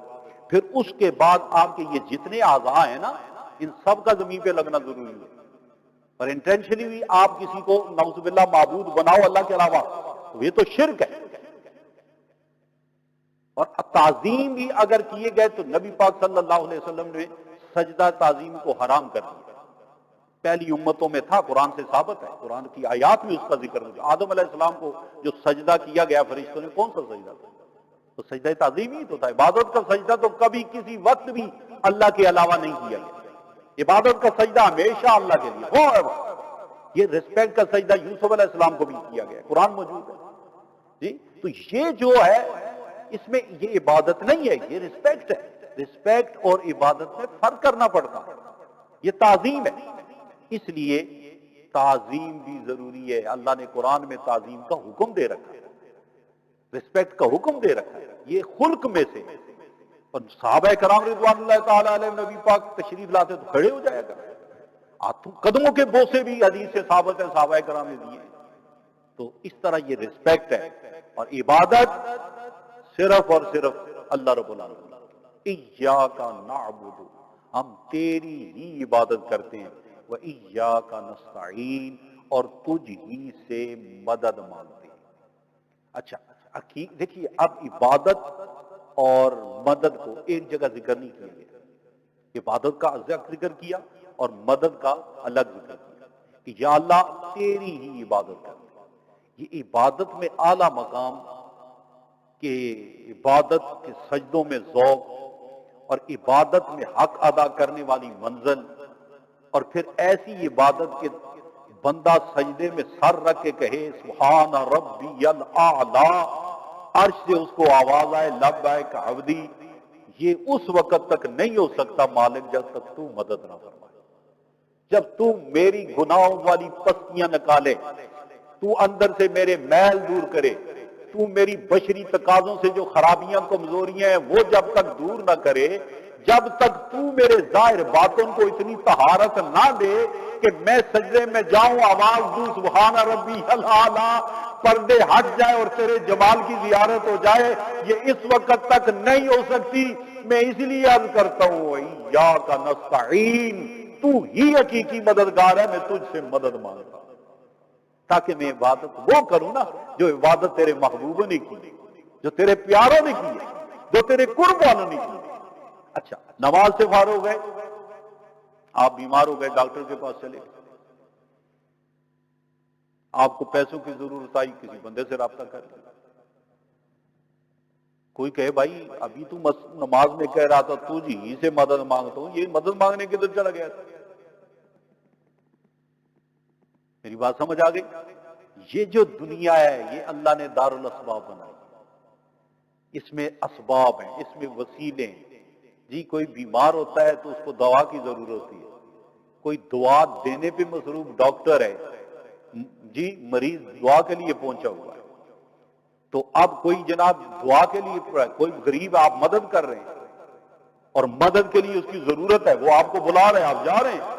پھر اس کے بعد آپ کے یہ جتنے اعضاء ہیں نا، ان سب کا زمین پہ لگنا ضروری ہے. اور انٹینشنلی بھی آپ کسی کو نعوذ باللہ معبود بناؤ اللہ کے علاوہ، یہ تو شرک ہے. اور تعظیم بھی اگر کیے گئے تو نبی پاک صلی اللہ علیہ وسلم نے سجدہ تعظیم کو حرام کر دیا. پہلی امتوں میں تھا، قرآن سے ثابت ہے، قرآن کی آیات میں اس کا ذکر ہے. آدم علیہ السلام کو جو سجدہ کیا گیا فرشتوں نے، کون سا سجدہ تھا؟ تو سجدہ تعظیم ہی تو تھا. عبادت کا سجدہ تو کبھی کسی وقت بھی اللہ کے علاوہ نہیں کیا گیا. عبادت کا سجدہ ہمیشہ اللہ کے لیے. یہ رسپیکٹ کا سجدہ یوسف علیہ السلام کو بھی کیا گیا، قرآن موجود ہے جی. تو یہ جو ہے اس میں یہ عبادت نہیں ہے، یہ رسپیکٹ ہے. رسپیکٹ اور عبادت میں فرق کرنا پڑتا ہے. یہ تعظیم ہے، اس لیے تعظیم بھی ضروری ہے. اللہ نے قرآن میں تعظیم کا حکم دے رکھا ہے، رسپیکٹ کا حکم دے رکھا ہے، یہ خلق میں سے. اور صحابہ کرام رضوان اللہ تعالی علیہ نبی پاک تشریف لاتے تو کھڑے ہو جایا کرتے، قدموں کے بوسے بھی حدیث سے ثابت ہے صحابہ کرام نے دیے. تو اس طرح یہ رسپیکٹ ہے. اور عبادت صرف اور صرف اللہ رب العالمین. ایاک نعبد، ہم تیری ہی عبادت کرتے ہیں، وایاک نستعین، اور تجھ ہی سے مدد مانگتے ہیں. اچھا دیکھیے، اب عبادت اور مدد کو ایک جگہ ذکر نہیں کیا گیا. عبادت کا ذکر کیا اور مدد کا الگ ذکر کیا کہ یا اللہ تیری ہی عبادت کرتے ہیں. یہ عبادت میں اعلیٰ مقام کہ عبادت کے سجدوں میں ذوق، اور عبادت میں حق ادا کرنے والی منزل، اور پھر ایسی عبادت کے بندہ سجدے میں سر رکھ کے کہے سبحان ربی الاعلی، عرش سے اس کو آواز آئے لبیک عبدی. یہ اس وقت تک نہیں ہو سکتا مالک جب تک تو مدد نہ فرمائے، جب تو میری گناہوں والی پستیاں نکالے، تو اندر سے میرے میل دور کرے، تو میری بشری تقاضوں سے جو خرابیاں کمزوریاں ہیں وہ جب تک دور نہ کرے، جب تک تو میرے ظاہر باطن کو اتنی طہارت نہ دے کہ میں سجدے میں جاؤں، آواز دوں سبحان ربی الاعلی، پردے ہٹ جائے اور تیرے جمال کی زیارت ہو جائے، یہ اس وقت تک نہیں ہو سکتی میں اس لیے عرض کرتا ہوں ایاک نستعین، تو ہی حقیقی مددگار ہے، میں تجھ سے مدد مانگتا ہوں تاکہ میں عبادت وہ کروں نا جو عبادت تیرے محبوبوں نے کی، جو تیرے پیاروں نے کی ہے، جو تیرے قرب والوں نے کی۔ اچھا، نماز سے فارغ ہو گئے، آپ بیمار ہو گئے، ڈاکٹر کے پاس چلے گئے، آپ کو پیسوں کی ضرورت آئی، کسی بندے سے رابطہ کر لیا۔ کوئی کہے بھائی ابھی تو نماز میں کہہ رہا تھا تو جی سے مدد مانگتا ہوں، یہ مدد مانگنے کے در چلا گیا تھا۔ میری بات سمجھ آ گئی؟ یہ جو دنیا ہے یہ اللہ نے دار الاسباب بنائی، اس میں اسباب ہیں، اس میں وسیلے ہیں۔ جی کوئی بیمار ہوتا ہے تو اس کو دوا کی ضرورت ہوتی ہے، کوئی دعا دینے پہ مصروف ڈاکٹر ہے، جی مریض دعا کے لیے پہنچا ہوا ہے، تو اب کوئی جناب دعا کے لیے، کوئی غریب آپ مدد کر رہے ہیں اور مدد کے لیے اس کی ضرورت ہے، وہ آپ کو بلا رہے ہیں، آپ جا رہے ہیں۔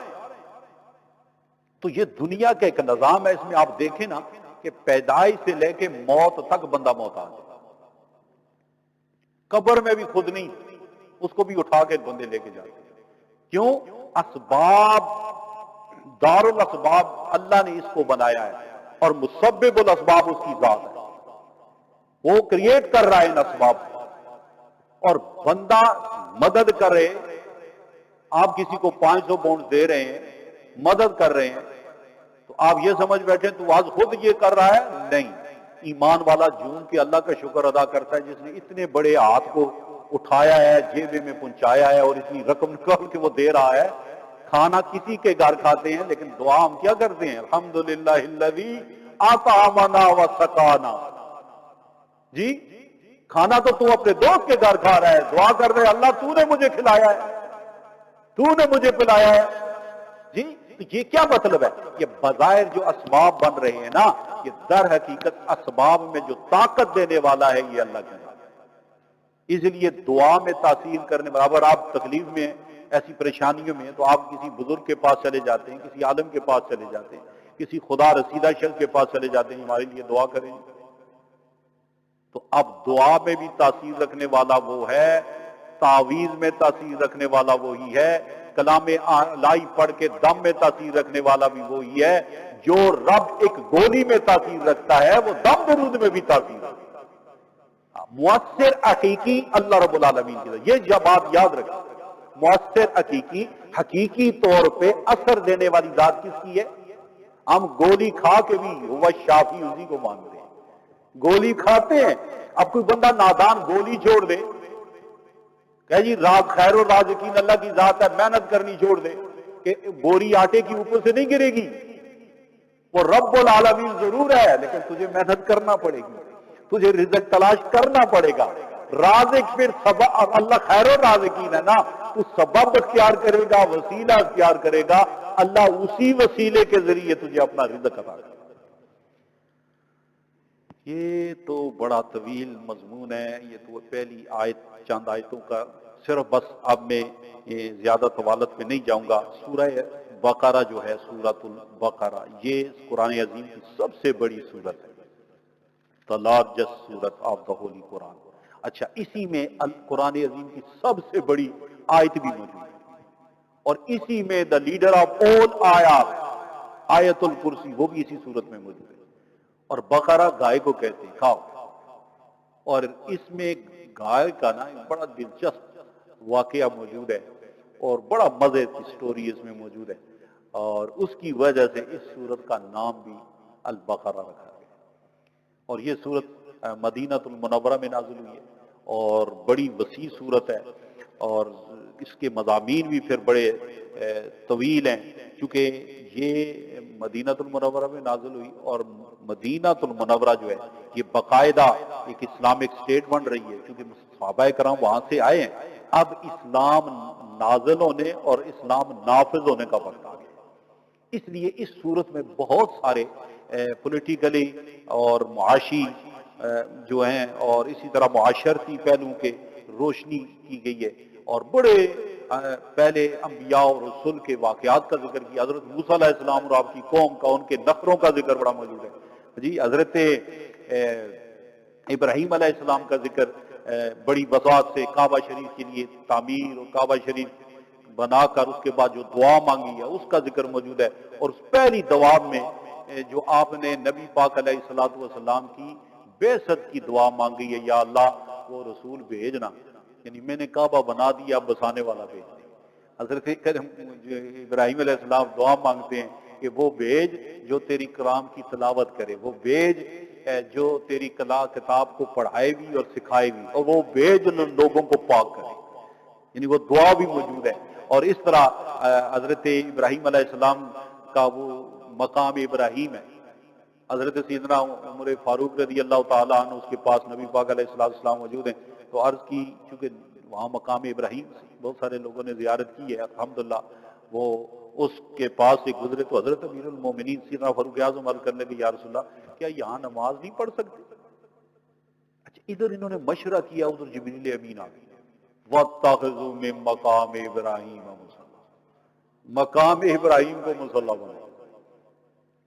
تو یہ دنیا کا ایک نظام ہے، اس میں آپ دیکھیں نا کہ پیدائش سے لے کے موت تک بندہ محتاج ہے، قبر میں بھی خود نہیں، اس کو بھی اٹھا کے بندے لے کے جاتے ہیں۔ کیوں؟ اسباب، دار الاسباب اللہ نے اس کو بنایا ہے، اور مسبب الاسباب اس کی ذات ہے، وہ کریٹ کر رہا ہے ان اسباب کو، اور بندہ مدد کرے۔ آپ کسی کو 500 پاؤنڈ دے رہے ہیں، مدد کر رہے ہیں، تو آپ یہ سمجھ بیٹھے تو آج خود یہ کر رہا ہے؟ نہیں، ایمان والا جھوم کے اللہ کا شکر ادا کرتا ہے جس نے اتنے بڑے ہاتھ کو اٹھایا ہے، جیبے میں پہنچایا ہے، اور اتنی رقم نکال کے وہ دے رہا ہے۔ کھانا کسی کے گھر کھاتے ہیں، لیکن دعا ہم کیا کرتے ہیں؟ الحمدللہ الذی اطعمنا وسقانا۔ جی کھانا تو تو اپنے دوست کے گھر کھا رہا ہے، دعا کر رہے اللہ تو نے مجھے کھلایا ہے، تو نے مجھے پلایا ہے۔ جی تو یہ کیا مطلب ہے؟ یہ بظاہر جو اسباب بن رہے ہیں نا، یہ در حقیقت اسباب میں جو طاقت دینے والا ہے یہ اللہ کی ذات ہے۔ اس لیے دعا میں تاثیر کرنے والا، اگر آپ تکلیف میں ایسی پریشانیوں میں ہیں تو آپ کسی بزرگ کے پاس چلے جاتے ہیں، کسی عالم کے پاس چلے جاتے ہیں، کسی خدا رسیدہ شخص کے پاس چلے جاتے ہیں، ہمارے لیے دعا کریں۔ تو اب دعا میں بھی تاثیر رکھنے والا وہ ہے، تعویذ میں تاثیر رکھنے والا وہی ہے، کلام الہی پڑھ کے دم میں تاثیر رکھنے والا بھی وہی ہے۔ جو رب ایک گولی میں تاثیر رکھتا ہے وہ دم درود میں بھی تاثیر رکھتا ہے۔ مؤثر حقیقی اللہ رب العالمین کی ذات، یہ جب آپ یاد رکھیں، مؤثر حقیقی طور پہ اثر دینے والی ذات کس کی ہے؟ ہم گولی کھا کے بھی وہ شافی اسی کو مانتے ہیں، گولی کھاتے ہیں۔ اب کوئی بندہ نادان گولی چھوڑ دے کہ جی خیر و رازقین اللہ کی ذات ہے، محنت کرنی چھوڑ دے کہ بوری آٹے کی اوپر سے نہیں گرے گی، وہ رب العالمین ضرور ہے لیکن تجھے محنت کرنا پڑے گی، تجھے رزق تلاش کرنا پڑے گا۔ رازق پھر سبب، اللہ خیر و رازقین ہے نا، تو سبب اختیار کرے گا، وسیلہ اختیار کرے گا، اللہ اسی وسیلے کے ذریعے تجھے اپنا رزق عطا کرے گا۔ یہ تو بڑا طویل مضمون ہے، یہ تو پہلی آیت، چند آیتوں کا صرف بس، اب میں یہ زیادہ طوالت میں نہیں جاؤں گا۔ سورہ بقرہ جو ہے، سورۃ البقرہ، یہ قرآن عظیم کی سب سے بڑی سورت ہے، the largest سورت آف the ہولی قرآن۔ اچھا، اسی میں قرآن عظیم کی سب سے بڑی آیت بھی موجود ہے، اور اسی میں the leader of all آیات، آیت الکرسی، وہ بھی اسی سورت میں موجود ہے۔ اور بقرہ گائے کو کہتے ہیں، کھاؤ۔ اور اس میں گائے کا نا بڑا دلچسپ واقعہ موجود ہے، اور بڑا مزے کی سٹوری اس میں موجود ہے، اور اس کی وجہ سے اس سورت کا نام بھی البقرہ رکھا گیا۔ اور یہ سورت مدینہ المنورہ میں نازل ہوئی ہے، اور بڑی وسیع سورت ہے، اور اس کے مضامین بھی پھر بڑے طویل ہیں، کیونکہ یہ مدینہ المنورہ میں نازل ہوئی، اور مدینہ المنورہ جو ہے یہ باقاعدہ ایک اسلامک اسٹیٹ بن رہی ہے، کیونکہ صحابہ کرام وہاں سے آئے ہیں۔ اب اسلام نازل ہونے اور اسلام نافذ ہونے کا وقت آ گیا، اس لیے اس صورت میں بہت سارے پولیٹیکلی اور معاشی جو ہیں، اور اسی طرح معاشرتی پہلوؤں کے روشنی کی گئی ہے، اور بڑے پہلے انبیاء اور رسول کے واقعات کا ذکر کیا، حضرت موسیٰ علیہ السلام اور آپ کی قوم کا، ان کے نخروں کا ذکر بڑا موجود ہے جی، حضرت ابراہیم علیہ السلام کا ذکر بڑی وضاحت سے کعبہ شریف کے لیے تعمیر اور کعبہ شریف بنا کر اس کے بعد جو دعا مانگی ہے اس کا ذکر موجود ہے. اور اس پہلی دعا میں جو آپ نے نبی پاک علیہ الصلوۃ والسلام کی بعثت کی دعا مانگی ہے، یا اللہ وہ رسول بھیجنا، یعنی میں نے کعبہ بنا دیا اب بسانے والا بھیج دے. حضرت ابراہیم علیہ السلام دعا مانگتے ہیں کہ وہ بھیج جو تیری کلام کی تلاوت کرے، وہ بھیج جو تیری کتاب کو پڑھائے بھی اور سکھائے بھی، اور وہ بھیج لوگوں کو پاک کرے. یعنی وہ دعا بھی موجود ہے. اور اس طرح حضرت ابراہیم علیہ السلام کا وہ مقام ابراہیم ہے. حضرت سیدنا عمر فاروق رضی اللہ تعالیٰ عنہ اس کے پاس نبی پاک علیہ السلام موجود ہیں، تو عرض کی چونکہ وہاں مقام ابراہیم بہت سارے لوگوں نے زیارت کی ہے الحمدللہ، وہ اس کے پاس سے گزرے تو حضرت امیر المومنین سیدنا فاروق اعظم عرض کرنے لگے یا رسول اللہ کیا یہاں نماز نہیں پڑھ سکتے؟ اچھا ادھر انہوں نے مشورہ کیا، ادھر جبریل امین آ گئے، وَاتَّخِذُوا مِن مَقَامِ إِبْرَاهِيمَ مُصَلًّى، مقام ابراہیم کو مصلی بنا.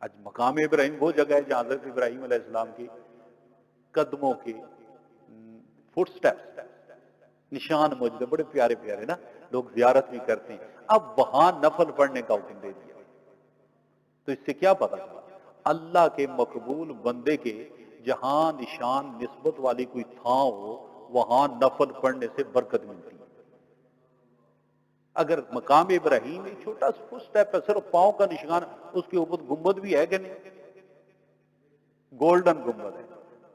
آج مقام ابراہیم وہ جگہ ہے جہاں حضرت ابراہیم علیہ السلام کے قدموں کے فٹ سٹیپس نشان موجود ہیں، بڑے پیارے پیارے نا، لوگ زیارت بھی کرتے ہیں. اب وہاں نفل پڑھنے کا حکم دے دیا. تو اس سے کیا پتا چلا؟ اللہ کے مقبول بندے کے جہاں نشان نسبت والی کوئی تھا ہو وہاں نفل پڑھنے سے برکت ملتی ہے. اگر مقام ابراہیم ایک چھوٹا سا فٹ سٹیپ ہے، صرف پاؤں کا نشان، اس کے اوپر گنبد بھی ہے کہ نہیں، گولڈن گنبد ہے،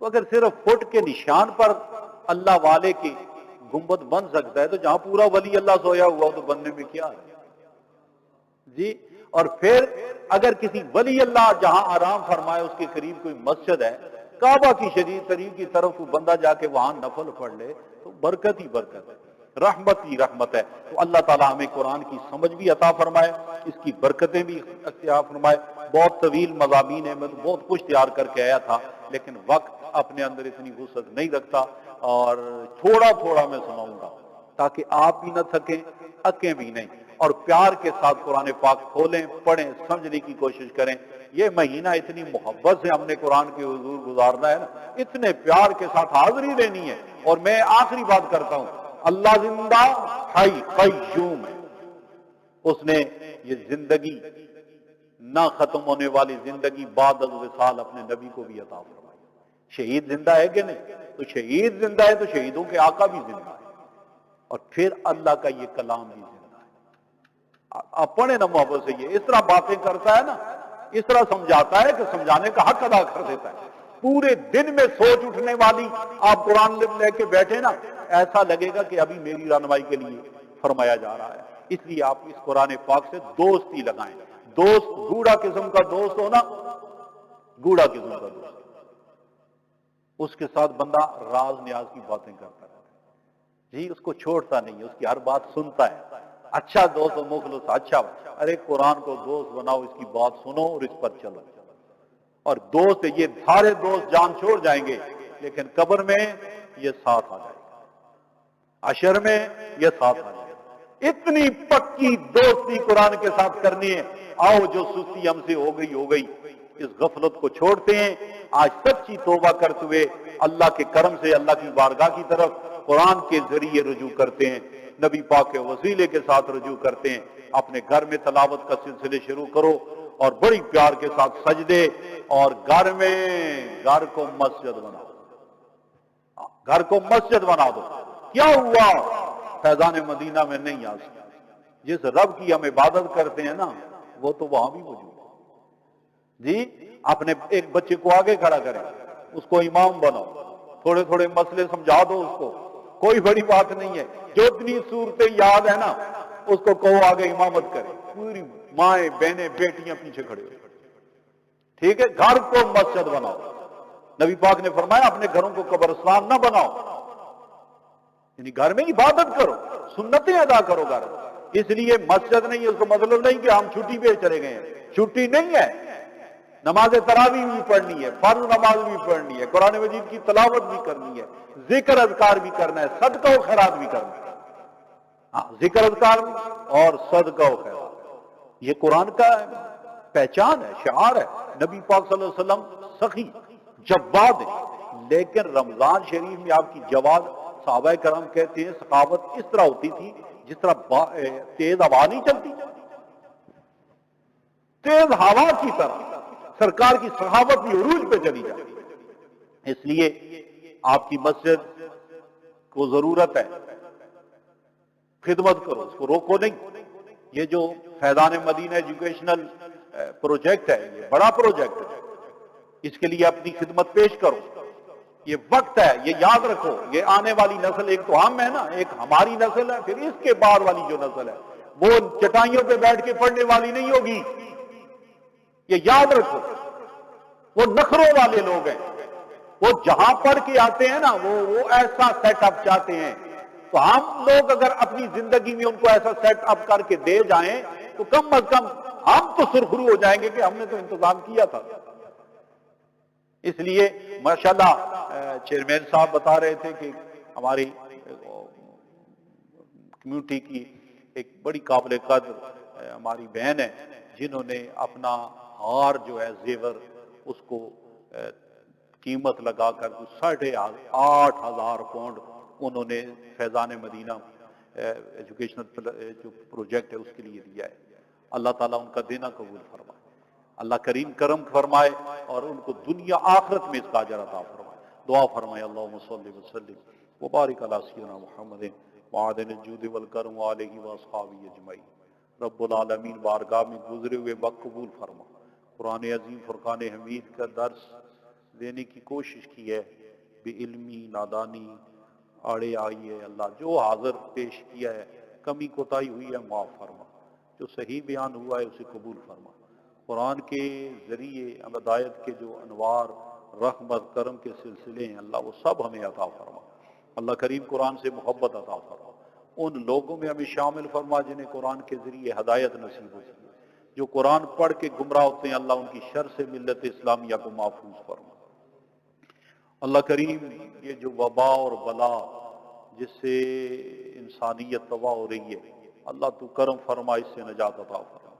تو اگر صرف فٹ کے نشان پر اللہ والے کی گنبد بن سکتا ہے تو جہاں پورا ولی اللہ سویا ہوا تو بننے میں کیا ہے جی. اور پھر اگر کسی ولی اللہ جہاں آرام فرمائے اس کے قریب کوئی مسجد ہے، کعبہ کی شریف شریف کی طرف کوئی بندہ جا کے وہاں نفل پڑھ لے تو برکت ہی برکت ہے، رحمت ہی رحمت ہے. تو اللہ تعالیٰ ہمیں قرآن کی سمجھ بھی عطا فرمائے، اس کی برکتیں بھی عطا فرمائے. بہت طویل مضامین ہے، میں تو بہت کچھ تیار کر کے آیا تھا لیکن وقت اپنے اندر اتنی وسعت نہیں رکھتا، اور تھوڑا تھوڑا میں سناؤں گا تاکہ آپ بھی نہ تھکیں اکیں بھی نہیں، اور پیار کے ساتھ قرآن پاک کھولیں، پڑھیں، سمجھنے کی کوشش کریں. یہ مہینہ اتنی محبت سے ہم نے قرآن کے حضور گزارنا ہے نا، اتنے پیار کے ساتھ حاضری لینی ہے. اور میں آخری بات کرتا ہوں، اللہ زندہ حی قیوم ہے، اس نے یہ زندگی نہ ختم ہونے والی زندگی بعد از وصال اپنے نبی کو بھی عطا فرمائی. شہید زندہ ہے کہ نہیں؟ تو شہید زندہ ہے تو شہیدوں کے آقا بھی زندہ ہے، اور پھر اللہ کا یہ کلام بھی زندہ ہے. آپ پڑھیں نا محبت سے، یہ اس طرح باتیں کرتا ہے نا، اس طرح سمجھاتا ہے کہ سمجھانے کا حق ادا کر دیتا ہے. پورے دن میں سوچ اٹھنے والی آپ قرآن لے کے بیٹھے نا، ایسا لگے گا کہ ابھی میری رہنمائی کے لیے فرمایا جا رہا ہے. اس لیے آپ اس قرآن پاک سے دوستی لگائیں. دوست گوڑا قسم کا دوست ہونا، گوڑا قسم کا دوست، اس کے ساتھ بندہ راز نیاز کی باتیں کرتا ہے جی، اس کو چھوڑتا نہیں ہے، اس کی ہر بات سنتا ہے. اچھا دوست و مخلص، اچھا. ارے قرآن کو دوست بناؤ، اس کی بات سنو اور اس پر چلو. اور دوست یہ سارے دوست جان چھوڑ جائیں گے لیکن قبر میں یہ ساتھ آ جائے گا، عشر میں یہ ساتھ آ جائے گا. اتنی پکی دوستی قرآن کے ساتھ کرنی ہے. آؤ جو سستی ہم سے ہو گئی، اس غفلت کو چھوڑتے ہیں. آج سچی توبہ کرتے ہوئے اللہ کے کرم سے اللہ کی بارگاہ کی طرف قرآن کے ذریعے رجوع کرتے ہیں، نبی پاک کے وسیلے کے ساتھ رجوع کرتے ہیں. اپنے گھر میں تلاوت کا سلسلے شروع کرو اور بڑی پیار کے ساتھ سجدے، اور گھر کو مسجد بنا دو، گھر کو مسجد بنا دو. کیا ہوا؟ فیضان مدینہ میں نہیں آ سکتا. جس رب کی ہم عبادت کرتے ہیں نا وہ تو وہاں بھی موجود ہے جی. اپنے ایک بچے کو آگے کھڑا کریں، اس کو امام بناؤ، تھوڑے تھوڑے مسئلے سمجھا دو اس کو، کوئی بڑی بات نہیں ہے. جو اتنی صورتیں یاد ہے نا اس کو کہو آگے امامت کرے، پوری مائیں بہنیں بیٹیاں پیچھے کھڑے ہوئے. ٹھیک ہے، گھر کو مسجد بناؤ. نبی پاک نے فرمایا اپنے گھروں کو قبرستان نہ بناؤ، یعنی گھر میں عبادت کرو، سنتیں ادا کرو گھر. اس لیے مسجد نہیں ہے اس کو مطلب نہیں کہ ہم چھٹی پہ چلے گئے ہیں، چھٹی نہیں ہے. نماز تراویح بھی پڑھنی ہے، فرض نماز بھی پڑھنی ہے، قرآن مجید کی تلاوت بھی کرنی ہے، ذکر اذکار بھی کرنا ہے، صدقہ و خیرات بھی کرنا ہے. ہاں، ذکر اذکار اور صدقہ و خیرات یہ قرآن کا پہچان ہے، شعار ہے. نبی پاک صلی اللہ علیہ وسلم سخی جواد ہے، لیکن رمضان شریف میں آپ کی جواد صحابہ کرام کہتے ہیں سخاوت اس طرح ہوتی تھی جس طرح تیز ہوا نہیں چلتی، تیز ہوا کی طرح سرکار کی سخاوت بھی عروج پہ چلی جاتی۔ اس لیے آپ کی مسجد کو ضرورت ہے خدمت کرو، اس کو روکو نہیں۔ یہ جو فیضان مدینہ ایجوکیشنل پروجیکٹ ہے، یہ بڑا پروجیکٹ ہے، اس کے لیے اپنی خدمت پیش کرو۔ یہ وقت ہے، یہ یاد رکھو، یہ آنے والی نسل ایک تو ہم ہے نا، ایک ہماری نسل ہے، پھر اس کے بعد والی جو نسل ہے وہ چٹائیوں پہ بیٹھ کے پڑھنے والی نہیں ہوگی، یہ یاد رکھو۔ وہ نخروں والے لوگ ہیں، وہ جہاں پڑھ کے آتے ہیں نا وہ ایسا سیٹ اپ چاہتے ہیں، تو ہم لوگ اگر اپنی زندگی میں ان کو ایسا سیٹ اپ کر کے دے جائیں تو کم از کم ہم تو سرخرو ہو جائیں گے کہ ہم نے تو انتظام کیا تھا۔ اس لیے ماشاءاللہ چیئرمین صاحب بتا رہے تھے کہ ہماری کمیونٹی کی ایک بڑی قابل قدر ہماری بہن ہے جنہوں نے اپنا ہار جو ہے زیور اس کو قیمت لگا کر 8,500 پاؤنڈ انہوں نے فیضان مدینہ ایجوکیشنل جو پروجیکٹ ہے اس کے لیے دیا ہے۔ اللہ تعالیٰ ان کا دینا قبول فرمائے، اللہ کریم کرم فرمائے اور ان کو دنیا آخرت میں اس کا اجر عطا فرمائے۔ دعا فرمائے اللہم صلی وسلم وبارک علی سیدنا محمد معدن الجود والکرم علیہ واصحابہ اجمعین۔ رب العالمین بارگاہ میں گزرے ہوئے وقت قبول فرما۔ قرآن عظیم فرقان حمید کا درس دینے کی کوشش کی ہے، بے علمی نادانی آڑے آئی ہے، اللہ جو حاضر پیش کیا ہے کمی کوتاہی ہوئی ہے معاف فرما، جو صحیح بیان ہوا ہے اسے قبول فرما۔ قرآن کے ذریعے ہدایت کے جو انوار رحمت کرم کے سلسلے ہیں اللہ وہ سب ہمیں عطا فرما۔ اللہ کریم قرآن سے محبت عطا فرما، ان لوگوں میں ہمیں شامل فرما جنہیں قرآن کے ذریعے ہدایت نصیب ہوتی ہے، جو قرآن پڑھ کے گمراہ ہوتے ہیں اللہ ان کی شر سے ملت اسلامیہ کو محفوظ فرما۔ اللہ کریم یہ جو وبا اور بلا جس سے انسانیت تباہ ہو رہی ہے اللہ تو کرم فرما، اس سے نجات عطا فرما۔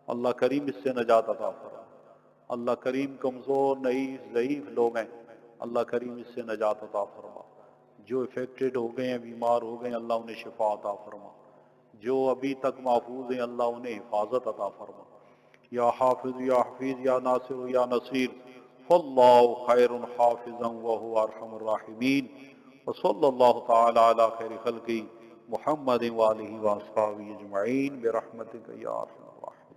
اللہ کریم اس سے نجات عطا فرما۔ اللہ کریم کمزور ضعیف لوگ ہیں، اللہ کریم اس سے نجات عطا فرما۔ جو افیکٹڈ ہو گئے ہیں، بیمار ہو گئے ہیں اللہ انہیں شفا عطا فرما، جو ابھی تک محفوظ ہیں اللہ انہیں حفاظت عطا فرما۔ یا حافظ یا حفیظ یا ناصر یا نصیر فاللہ خیر حافظا وهو ارحم الراحمین، وصلی اللہ تعالی علی خیر خلقہ محمد وآلہ واصحابہ اجمعین برحمتک یا ارحم الراحمین۔